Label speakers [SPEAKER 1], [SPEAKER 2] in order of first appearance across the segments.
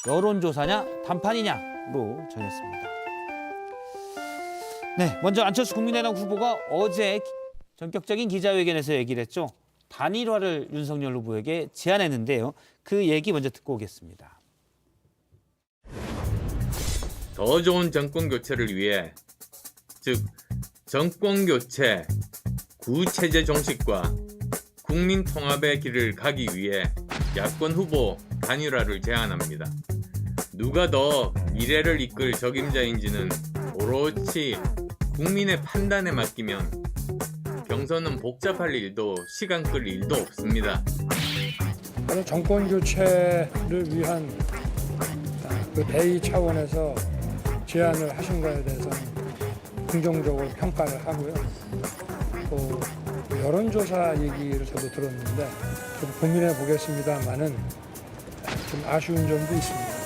[SPEAKER 1] 여론조사냐 단판이냐로 정했습니다. 네, 먼저 안철수 국민의당 후보가 어제 전격적인 기자회견에서 얘기를 했죠. 단일화를 윤석열 후보에게 제안했는데요. 그 얘기 먼저 듣고 오겠습니다.
[SPEAKER 2] 더 좋은 정권 교체를 위해, 즉 정권 교체, 구체제 종식과 국민 통합의 길을 가기 위해 야권 후보 단일화를 제안합니다. 누가 더 미래를 이끌 적임자인지는 오롯이 국민의 판단에 맡기면 경선은 복잡할 일도 시간 끌 일도 없습니다.
[SPEAKER 3] 정권 교체를 위한 그 대의 차원에서 제안을 하신 거에 대해서는 긍정적으로 평가를 하고요. 또 여론조사 얘기를 저도 들었는데 좀 고민해 보겠습니다만은 좀 아쉬운 점도 있습니다.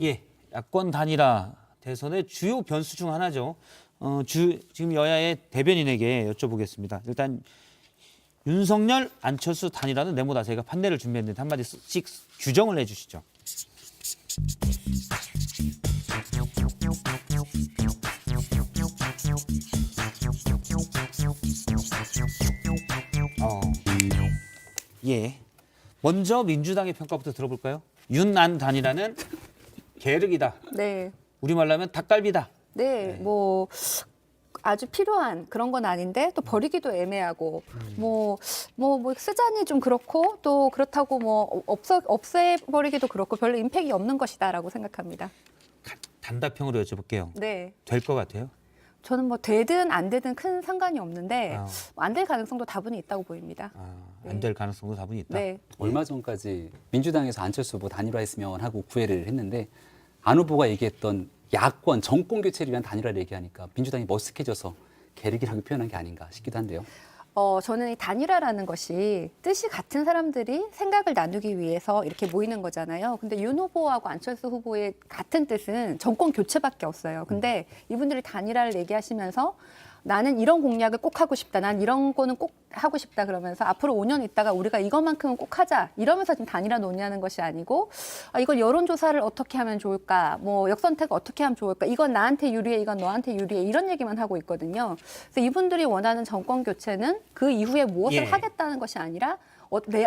[SPEAKER 1] 예, 야권 단일화 대선의 주요 변수 중 하나죠. 지금 여야의 대변인에게 여쭤보겠습니다. 일단 윤석열, 안철수 단일화는 네모다. 저희가 판례를 준비했는데 한마디씩 규정을 해주시죠. 예, 먼저 민주당의 평가부터 들어볼까요? 윤안 단일화는 계륵이다.
[SPEAKER 4] 네.
[SPEAKER 1] 우리말로 하면 닭갈비다.
[SPEAKER 4] 네, 뭐 아주 필요한 그런 건 아닌데 또 버리기도 애매하고 뭐 쓰자니 좀 그렇고 또 그렇다고 뭐 없애버리기도 그렇고 별로 임팩이 없는 것이다라고 생각합니다.
[SPEAKER 1] 단답형으로 여쭤볼게요.
[SPEAKER 4] 네.
[SPEAKER 1] 될 것 같아요?
[SPEAKER 4] 저는 뭐 되든 안 되든 큰 상관이 없는데
[SPEAKER 1] 아.
[SPEAKER 4] 안 될 가능성도 다분히 있다고 보입니다.
[SPEAKER 1] 안 될 가능성도 다분히 있다.
[SPEAKER 4] 네.
[SPEAKER 5] 얼마 전까지 민주당에서 안철수 후보 단일화했으면 하고 구애를 했는데 안 후보가 얘기했던 야권 정권 교체를 위한 단일화를 얘기하니까 민주당이 머쓱해져서 계륵이라고 표현한 게 아닌가 싶기도 한데요.
[SPEAKER 4] 저는 이 단일화라는 것이 뜻이 같은 사람들이 생각을 나누기 위해서 이렇게 모이는 거잖아요. 근데 윤 후보하고 안철수 후보의 같은 뜻은 정권 교체밖에 없어요. 근데 이분들이 단일화를 얘기하시면서 나는 이런 공약을 꼭 하고 싶다. 난 이런 거는 꼭 하고 싶다. 그러면서 앞으로 5년 있다가 우리가 이것만큼은 꼭 하자. 이러면서 지금 단일화 논의하는 것이 아니고 이걸 여론조사를 어떻게 하면 좋을까. 뭐 역선택 어떻게 하면 좋을까. 이건 나한테 유리해. 이건 너한테 유리해. 이런 얘기만 하고 있거든요. 그래서 이분들이 원하는 정권 교체는 그 이후에 무엇을
[SPEAKER 1] 예.
[SPEAKER 4] 하겠다는 것이 아니라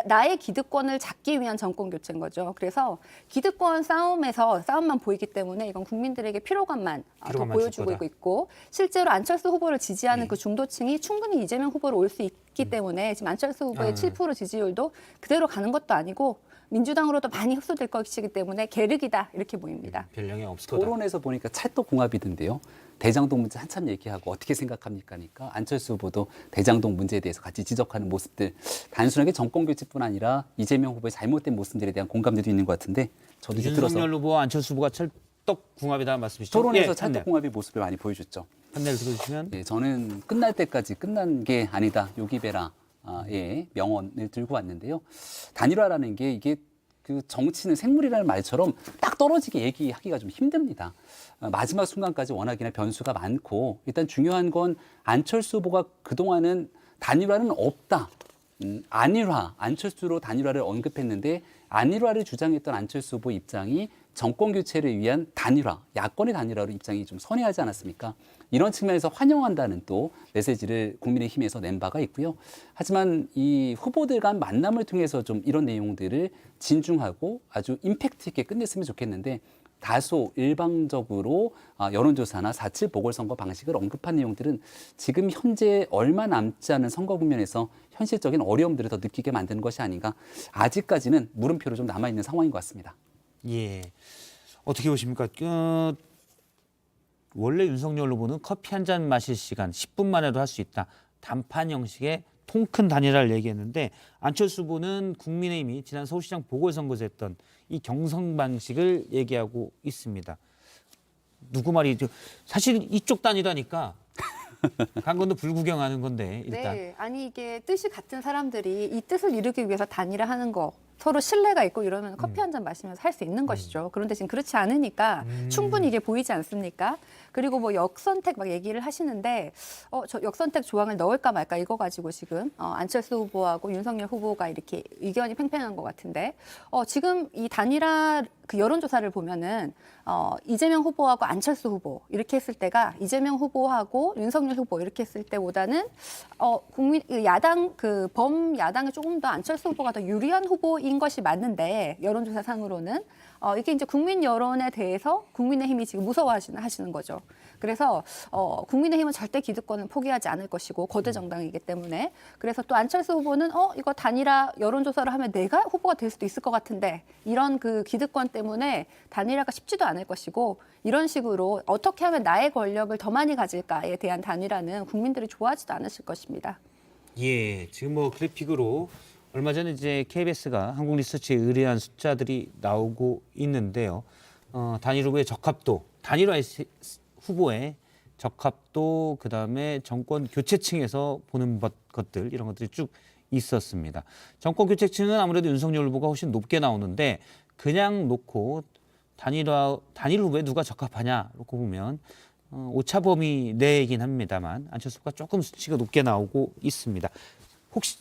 [SPEAKER 4] 나의 기득권을 잡기 위한 정권 교체인 거죠. 그래서 기득권 싸움만 보이기 때문에 이건 국민들에게 피로감만 더
[SPEAKER 1] 피로감만 줄
[SPEAKER 4] 보여주고
[SPEAKER 1] 거다.
[SPEAKER 4] 있고 실제로 안철수 후보를 지지하는 그 중도층이 충분히 이재명 후보로 올 수 있기 때문에 지금 안철수 후보의 7% 지지율도 그대로 가는 것도 아니고 민주당으로도 많이 흡수될 것이기 때문에 계륵이다 이렇게 보입니다.
[SPEAKER 1] 별 영향 없을 거다.
[SPEAKER 5] 토론에서 보니까 찰떡궁합이던데요. 대장동 문제 한참 얘기하고 어떻게 생각합니까? 안철수 후보도 대장동 문제에 대해서 같이 지적하는 모습들 단순하게 정권 교체뿐 아니라 이재명 후보의 잘못된 모습들에 대한 공감대도 있는 것 같은데 저도 이제 들어서
[SPEAKER 1] 윤석열 후보와 안철수 후보가 찰떡궁합이다 말씀이시죠?
[SPEAKER 5] 토론에서
[SPEAKER 1] 예,
[SPEAKER 5] 찰떡궁합의 모습을 많이 보여줬죠.
[SPEAKER 1] 판례를 들어주시면
[SPEAKER 5] 예, 저는 끝날 때까지 끝난 게 아니다. 요기베라 의 명언을 들고 왔는데요. 단일화라는 게 이게 그 정치는 생물이라는 말처럼 딱 떨어지게 얘기하기가 좀 힘듭니다. 마지막 순간까지 워낙이나 변수가 많고 일단 중요한 건 안철수 후보가 그동안은 단일화는 없다. 안일화, 안철수로 단일화를 언급했는데 안일화를 주장했던 안철수 후보 입장이 정권 교체를 위한 단일화, 야권의 단일화로 입장이 좀 선회하지 않았습니까? 이런 측면에서 환영한다는 또 메시지를 국민의힘에서 낸 바가 있고요. 하지만 이 후보들 간 만남을 통해서 좀 이런 내용들을 진중하고 아주 임팩트 있게 끝냈으면 좋겠는데 다소 일방적으로 여론조사나 4.7 보궐선거 방식을 언급한 내용들은 지금 현재 얼마 남지 않은 선거 국면에서 현실적인 어려움들을 더 느끼게 만드는 것이 아닌가. 아직까지는 물음표로 좀 남아있는 상황인 것 같습니다.
[SPEAKER 1] 예, 어떻게 보십니까? 원래 윤석열 후보는 커피 한 잔 마실 시간 10분만 해도 할 수 있다. 단판 형식의 통큰 단일화를 얘기했는데 안철수 후보는 국민의힘이 지난 서울시장 보궐선거에서 했던 이 경선 방식을 얘기하고 있습니다. 누구 말이 사실 이쪽 단일화니까 간 건도 불구경하는 건데 일단
[SPEAKER 4] 네, 아니 이게 뜻이 같은 사람들이 이 뜻을 이루기 위해서 단일화하는 거 서로 신뢰가 있고 이러면 커피 한 잔 마시면서 할 수 있는 것이죠. 그런데 지금 그렇지 않으니까 충분히 이게 보이지 않습니까? 그리고 뭐 역선택 막 얘기를 하시는데 저 역선택 조항을 넣을까 말까 이거 가지고 지금 안철수 후보하고 윤석열 후보가 이렇게 의견이 팽팽한 것 같은데 지금 이 단일화 그 여론조사를 보면은 이재명 후보하고 안철수 후보 이렇게 했을 때가 이재명 후보하고 윤석열 후보 이렇게 했을 때보다는 국민 야당 그 범야당에 조금 더 안철수 후보가 더 유리한 후보인 것이 맞는데 여론조사 상으로는 이게 이제 국민 여론에 대해서 국민의힘이 지금 무서워하시는 거죠. 그래서 국민의힘은 절대 기득권은 포기하지 않을 것이고 거대 정당이기 때문에 그래서 또 안철수 후보는 이거 단일화 여론조사를 하면 내가 후보가 될 수도 있을 것 같은데 이런 그 기득권 때문에 단일화가 쉽지도 않을 것이고 이런 식으로 어떻게 하면 나의 권력을 더 많이 가질까에 대한 단일화는 국민들이 좋아하지도 않으실 것입니다.
[SPEAKER 1] 예, 지금 뭐 그래픽으로 얼마 전에 이제 KBS가 한국리서치에 의뢰한 숫자들이 나오고 있는데요. 단일 후보의 적합도, 단일화 후보의 적합도, 그다음에 정권 교체층에서 보는 것들 이런 것들이 쭉 있었습니다. 정권 교체층은 아무래도 윤석열 후보가 훨씬 높게 나오는데 그냥 놓고 단일 후보에 누가 적합하냐 놓고 보면 오차 범위 내이긴 합니다만 안철수 후보가 조금 수치가 높게 나오고 있습니다. 혹시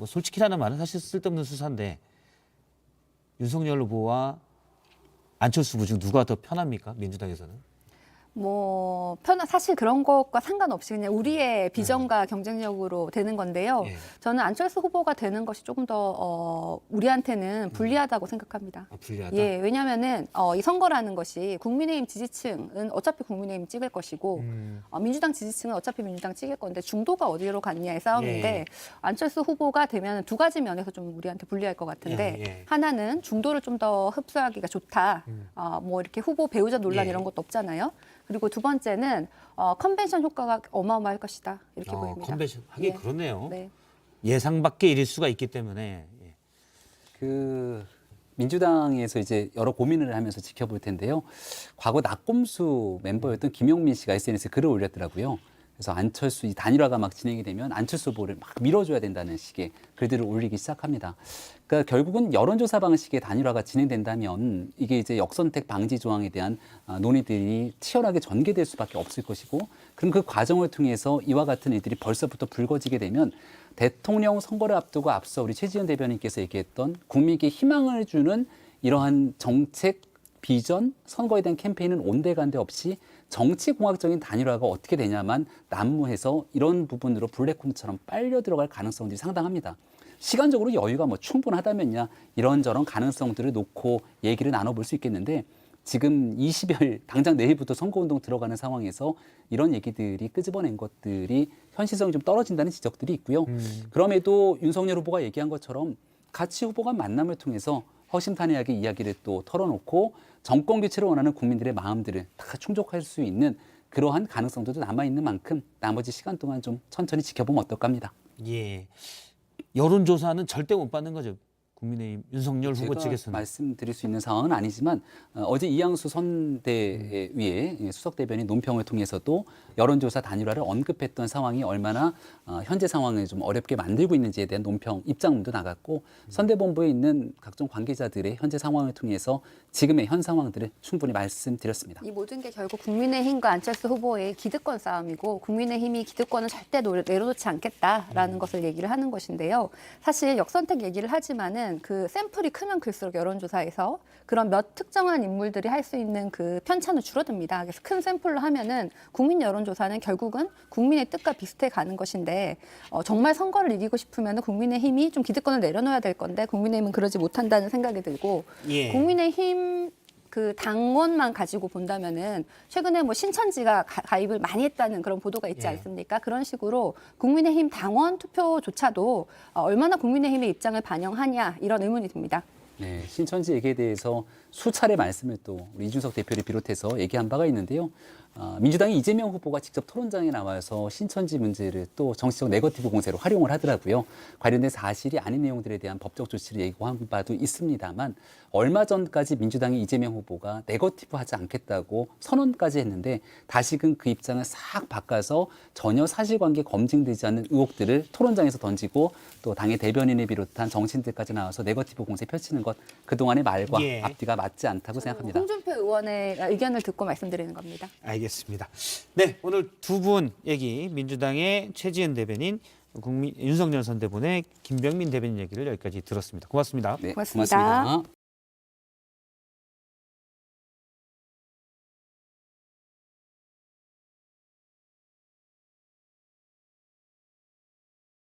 [SPEAKER 1] 솔직히라는 말은 사실 쓸데없는 수사인데 윤석열 후보와 안철수 후보 중 누가 더 편합니까? 민주당에서는?
[SPEAKER 4] 사실 그런 것과 상관없이 그냥 우리의 비전과 경쟁력으로 되는 건데요.
[SPEAKER 1] 예.
[SPEAKER 4] 저는 안철수 후보가 되는 것이 조금 더 우리한테는 불리하다고 생각합니다.
[SPEAKER 1] 불리하다?
[SPEAKER 4] 예, 왜냐하면은 이 선거라는 것이 국민의힘 지지층은 어차피 국민의힘 찍을 것이고 민주당 지지층은 어차피 민주당 찍을 건데 중도가 어디로 갔냐의 싸움인데
[SPEAKER 1] 예.
[SPEAKER 4] 안철수 후보가 되면 두 가지 면에서 좀 우리한테 불리할 것 같은데
[SPEAKER 1] 예.
[SPEAKER 4] 하나는 중도를 좀 더 흡수하기가 좋다. 뭐 이렇게 후보 배우자 논란
[SPEAKER 1] 예.
[SPEAKER 4] 이런 것도 없잖아요. 그리고 두 번째는 컨벤션 효과가 어마어마할 것이다. 이렇게 보입니다.
[SPEAKER 1] 컨벤션 하긴
[SPEAKER 4] 예.
[SPEAKER 1] 그러네요.
[SPEAKER 4] 네.
[SPEAKER 1] 예상 밖의 일일 수가 있기 때문에. 예.
[SPEAKER 5] 그 민주당에서 이제 여러 고민을 하면서 지켜볼 텐데요. 과거 낙검수 멤버였던 김용민 씨가 SNS에 글을 올렸더라고요. 그래서 안철수 이 단일화가 막 진행이 되면 안철수 후보를 막 밀어줘야 된다는 식의 글들을 올리기 시작합니다. 그러니까 결국은 여론조사 방식의 단일화가 진행된다면 이게 이제 역선택 방지 조항에 대한 논의들이 치열하게 전개될 수밖에 없을 것이고 그럼 그 과정을 통해서 이와 같은 일들이 벌써부터 불거지게 되면 대통령 선거를 앞두고 앞서 우리 최지은 대변인께서 얘기했던 국민에게 희망을 주는 이러한 정책, 비전, 선거에 대한 캠페인은 온데간데 없이 정치공학적인 단일화가 어떻게 되냐만 난무해서 이런 부분으로 블랙홈처럼 빨려 들어갈 가능성들이 상당합니다. 시간적으로 여유가 뭐 충분하다면야 이런저런 가능성들을 놓고 얘기를 나눠볼 수 있겠는데 지금 20일 당장 내일부터 선거운동 들어가는 상황에서 이런 얘기들이 끄집어낸 것들이 현실성이 좀 떨어진다는 지적들이 있고요. 그럼에도 윤석열 후보가 얘기한 것처럼 가치 후보가 만남을 통해서 허심탄회하게 이야기를 또 털어놓고 정권 교체를 원하는 국민들의 마음들을 다 충족할 수 있는 그러한 가능성들도 남아있는 만큼 나머지 시간 동안 좀 천천히 지켜보면 어떨까 합니다.
[SPEAKER 1] 예. 여론조사는 절대 못 받는 거죠. 국민의힘 윤석열 후보
[SPEAKER 5] 제가
[SPEAKER 1] 측에서는.
[SPEAKER 5] 말씀드릴 수 있는 상황은 아니지만 어제 이양수 선대위의 수석 대변인 논평을 통해서도 여론조사 단일화를 언급했던 상황이 얼마나 현재 상황을 좀 어렵게 만들고 있는지에 대한 논평 입장문도 나갔고 선대본부에 있는 각종 관계자들의 현재 상황을 통해서 지금의 현 상황들을 충분히 말씀드렸습니다.
[SPEAKER 4] 이 모든 게 결국 국민의힘과 안철수 후보의 기득권 싸움이고 국민의힘이 기득권을 절대 내려놓지 않겠다라는 것을 얘기를 하는 것인데요. 사실 역선택 얘기를 하지만은 그 샘플이 크면 클수록 여론조사에서 그런 몇 특정한 인물들이 할 수 있는 그 편차는 줄어듭니다. 그래서 큰 샘플로 하면은 국민 여론조사는 결국은 국민의 뜻과 비슷해 가는 것인데 정말 선거를 이기고 싶으면은 국민의힘이 좀 기득권을 내려놓아야 될 건데 국민의힘은 그러지 못한다는 생각이 들고
[SPEAKER 1] 예.
[SPEAKER 4] 국민의힘 그 당원만 가지고 본다면은 최근에 뭐 신천지가 가입을 많이 했다는 그런 보도가 있지
[SPEAKER 1] 예.
[SPEAKER 4] 않습니까? 그런 식으로 국민의힘 당원 투표조차도 얼마나 국민의힘의 입장을 반영하냐 이런 의문이 듭니다.
[SPEAKER 5] 네, 신천지 얘기에 대해서 수차례 말씀을 또 우리 이준석 대표를 비롯해서 얘기한 바가 있는데요. 민주당의 이재명 후보가 직접 토론장에 나와서 신천지 문제를 또 정치적 네거티브 공세로 활용을 하더라고요. 관련된 사실이 아닌 내용들에 대한 법적 조치를 예고한 바도 있습니다만 얼마 전까지 민주당의 이재명 후보가 네거티브하지 않겠다고 선언까지 했는데 다시금 그 입장을 싹 바꿔서 전혀 사실관계 검증되지 않는 의혹들을 토론장에서 던지고 또 당의 대변인을 비롯한 정치인들까지 나와서 네거티브 공세 펼치는 것 그동안의 말과
[SPEAKER 1] 예.
[SPEAKER 5] 앞뒤가 맞지 않다고 생각합니다.
[SPEAKER 4] 홍준표 의원의 의견을 듣고 말씀드리는 겁니다.
[SPEAKER 1] 알겠습니다. 네, 오늘 두 분 얘기 민주당의 최지은 대변인, 윤석열 전 대변인의 김병민 대변인 얘기를 여기까지 들었습니다. 고맙습니다.
[SPEAKER 5] 네,
[SPEAKER 4] 고맙습니다.
[SPEAKER 5] 고맙습니다.